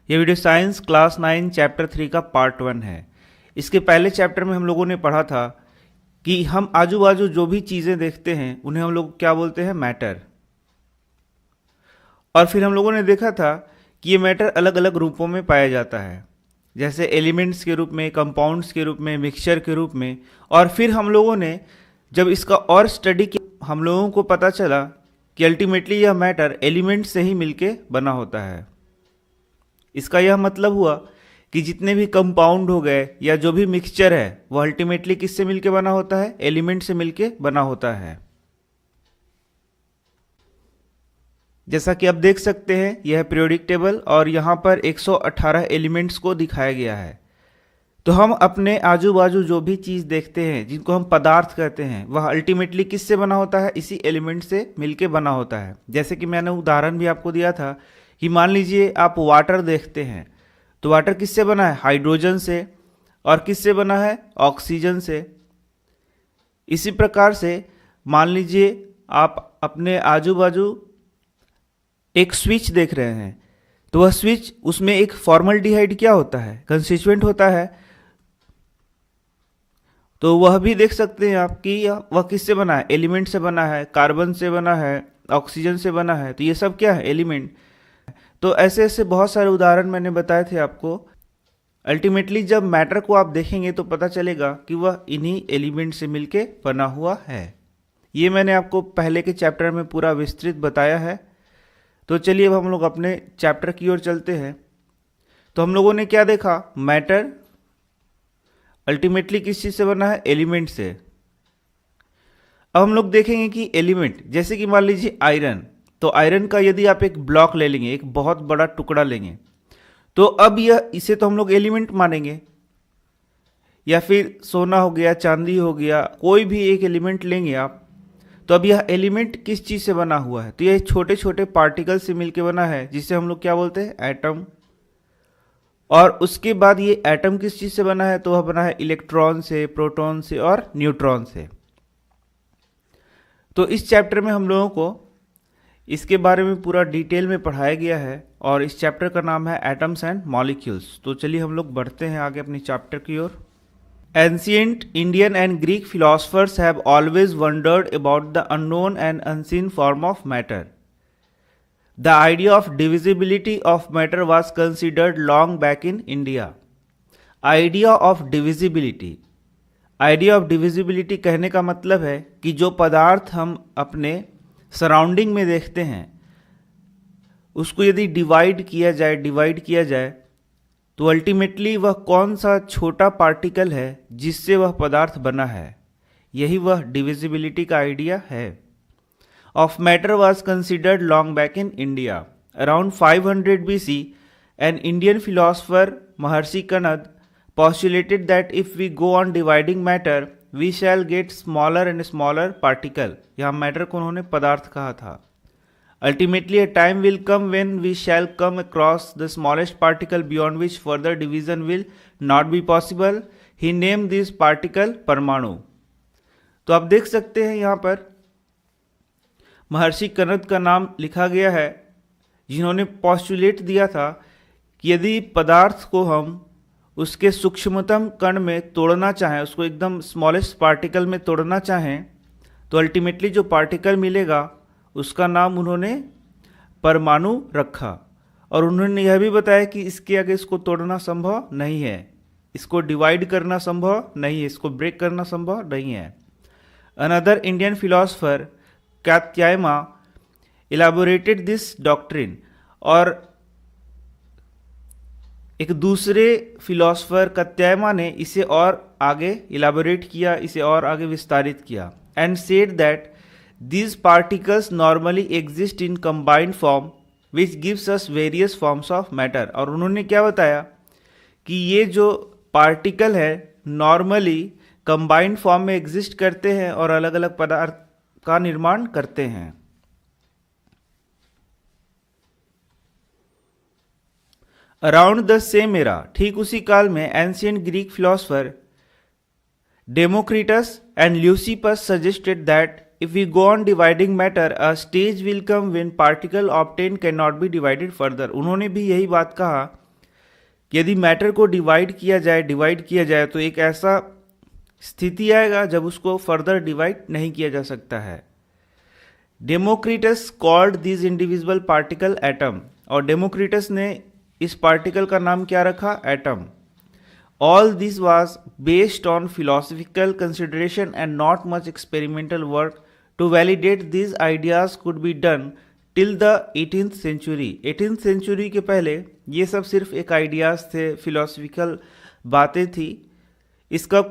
ये video science class 9 chapter 3 का part 1 है। इसके पहले चैप्टर में हम लोगों ने पढ़ा था कि हम आजू बाजू जो भी चीज़ें देखते हैं उन्हें हम लोग क्या बोलते हैं, मैटर। और फिर हम लोगों ने देखा था कि ये मैटर अलग अलग रूपों में पाया जाता है, जैसे एलिमेंट्स के रूप में, कंपाउंड्स के रूप में, मिक्सचर के रूप में। और फिर हम लोगों ने जब इसका और स्टडी किया, हम लोगों को पता चला कि अल्टीमेटली यह मैटर एलिमेंट से ही मिलके बना होता है। इसका यह मतलब हुआ कि जितने भी कंपाउंड हो गए या जो भी मिक्सचर है वह अल्टीमेटली किससे मिलके बना होता है, एलिमेंट से मिलके बना होता है। जैसा कि आप देख सकते हैं यह पीरियोडिक टेबल और यहाँ पर 118 एलिमेंट्स को दिखाया गया है। तो हम अपने आजू बाजू जो भी चीज़ देखते हैं जिनको हम पदार्थ कहते हैं वह अल्टीमेटली किससे बना होता है, इसी एलिमेंट से मिलके बना होता है। जैसे कि मैंने उदाहरण भी आपको दिया था कि मान लीजिए आप वाटर देखते हैं, तो वाटर किससे बना है, हाइड्रोजन से। और किससे बना है, ऑक्सीजन से। इसी प्रकार से मान लीजिए आप अपने आजू बाजू एक स्विच देख रहे हैं, तो वह स्विच, उसमें एक फॉर्मल्डिहाइड क्या होता है, कंस्टिट्यूएंट होता है। तो वह भी देख सकते हैं आप कि वह किससे बना है, एलिमेंट से बना है, कार्बन से बना है, ऑक्सीजन से बना है। तो ये सब क्या है, एलिमेंट। तो ऐसे ऐसे बहुत सारे उदाहरण मैंने बताए थे आपको। अल्टीमेटली जब मैटर को आप देखेंगे तो पता चलेगा कि वह इन्हीं एलिमेंट से मिलके बना हुआ है। ये मैंने आपको पहले के चैप्टर में पूरा विस्तृत बताया है। तो चलिए अब हम लोग अपने चैप्टर की ओर चलते हैं। तो हम लोगों ने क्या देखा, मैटर अल्टीमेटली किस चीज़ से बना है, एलिमेंट से। अब हम लोग देखेंगे कि एलिमेंट, जैसे कि मान लीजिए आयरन, तो आयरन का यदि आप एक ब्लॉक ले लेंगे, एक बहुत बड़ा टुकड़ा लेंगे, तो अब यह, इसे तो हम लोग एलिमेंट मानेंगे। या फिर सोना हो गया, चांदी हो गया, कोई भी एक एलिमेंट लेंगे आप, तो अब यह एलिमेंट किस चीज़ से बना हुआ है, तो यह छोटे छोटे पार्टिकल से मिलकर बना है, जिसे हम लोग क्या बोलते हैं, एटम। और उसके बाद ये एटम किस चीज़ से बना है, तो वह बना है इलेक्ट्रॉन से, प्रोटॉन से और न्यूट्रॉन से। तो इस चैप्टर में हम लोगों को इसके बारे में पूरा डिटेल में पढ़ाया गया है और इस चैप्टर का नाम है एटम्स एंड मॉलिक्यूल्स। तो चलिए हम लोग बढ़ते हैं आगे अपनी चैप्टर की ओर। Ancient Indian and Greek philosophers have always wondered about the unknown and unseen form of matter. The idea of divisibility of matter was considered long back in India. Idea of divisibility. Idea of divisibility कहने का मतलब है कि जो पदार्थ हम अपने surrounding में देखते हैं उसको यदि डिवाइड किया जाए तो अल्टीमेटली वह कौन सा छोटा पार्टिकल है जिससे वह पदार्थ बना है, यही वह डिविजिबिलिटी का आइडिया है। Of matter was considered long back in India. Around 500 BC, an Indian philosopher Maharshi Kannada postulated that if we go on dividing matter we shall get smaller and smaller particle। यहाँ matter को उन्होंने पदार्थ कहा था। Ultimately a time will come when we shall come across the smallest particle beyond which further division will not be possible। He named this particle परमाणु। तो आप देख सकते हैं यहाँ पर महर्षि कनद का नाम लिखा गया है, जिन्होंने पॉस्टुलेट दिया था कि यदि पदार्थ को हम उसके सूक्ष्मतम कण में तोड़ना चाहें, उसको एकदम स्मॉलेस्ट पार्टिकल में तोड़ना चाहें, तो अल्टीमेटली जो पार्टिकल मिलेगा उसका नाम उन्होंने परमाणु रखा। और उन्होंने यह भी बताया कि इसके आगे इसको तोड़ना संभव नहीं है, इसको डिवाइड करना संभव नहीं है, इसको ब्रेक करना संभव नहीं है। Another Indian philosopher Katyayana elaborated this doctrine. और एक दूसरे फिलोसफर कात्यायमा ने इसे और आगे इलाबोरेट किया, इसे और आगे विस्तारित किया। And said that these particles normally exist in combined form which gives us various forms of matter। और उन्होंने क्या बताया कि ये जो पार्टिकल है नॉर्मली कंबाइंड फॉर्म में एग्जिस्ट करते हैं और अलग अलग पदार्थ का निर्माण करते हैं। अराउंड द सेम एरा, ठीक उसी काल में, ancient Greek philosopher Democritus and Leucippus suggested that if we go on dividing matter a stage will come when particle obtained cannot be divided further। उन्होंने भी यही बात कहा यदि मैटर को डिवाइड किया जाए तो एक ऐसा स्थिति आएगा जब उसको फर्दर डिवाइड नहीं किया जा सकता है। Democritus called this individual particle atom, और डेमोक्रिटस ने इस पार्टिकल का नाम क्या रखा? Atom. All this was based on philosophical consideration and not much experimental work to validate this ideas could be done till the 18th century. 18th century के पहले ये सब सिर्फ एक आइडियाज थे, फिलोसफिकल बातें थी। इस पर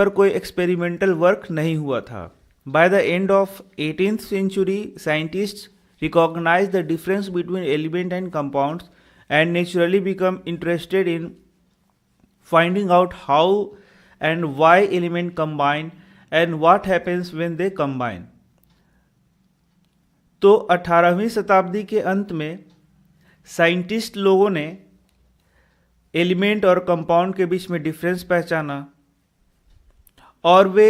कोई एक्सपेरिमेंटल वर्क नहीं हुआ था। By the end of 18th century scientist recognize the difference between element and compounds and naturally become interested in finding out how and why element combine and what happens when they combine। तो 18वीं शताब्दी के अंत में scientist लोगों ने element और compound के बीच में डिफरेंस पहचाना और वे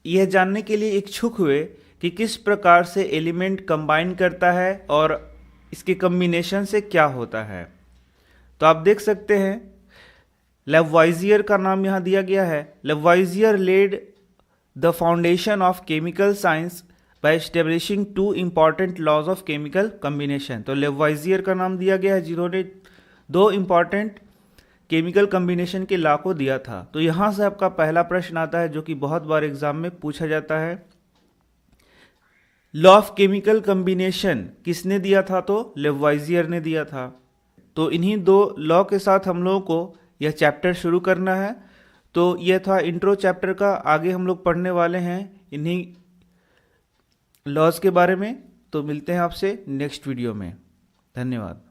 यह जानने के लिए इच्छुक हुए कि किस प्रकार से एलिमेंट कंबाइन करता है और इसके कम्बिनेशन से क्या होता है। तो आप देख सकते हैं लेवॉइजियर का नाम यहाँ दिया गया है। Lavoisier laid the foundation of chemical science by establishing 2 important laws of chemical combination. तो लेवॉइजियर का नाम दिया गया है जिन्होंने 2 इंपॉर्टेंट केमिकल कम्बिनेशन के लॉ को दिया था। तो यहाँ से आपका पहला प्रश्न आता है जो कि बहुत बार एग्जाम में पूछा जाता है, लॉ ऑफ केमिकल कम्बिनेशन किसने दिया था? तो लेवॉइजियर ने दिया था। तो इन्हीं 2 लॉ के साथ हम लोगों को यह चैप्टर शुरू करना है। तो यह था इंट्रो चैप्टर का। आगे हम लोग पढ़ने वाले हैं इन्हीं लॉज के बारे में। तो मिलते हैं आपसे नेक्स्ट वीडियो में। धन्यवाद।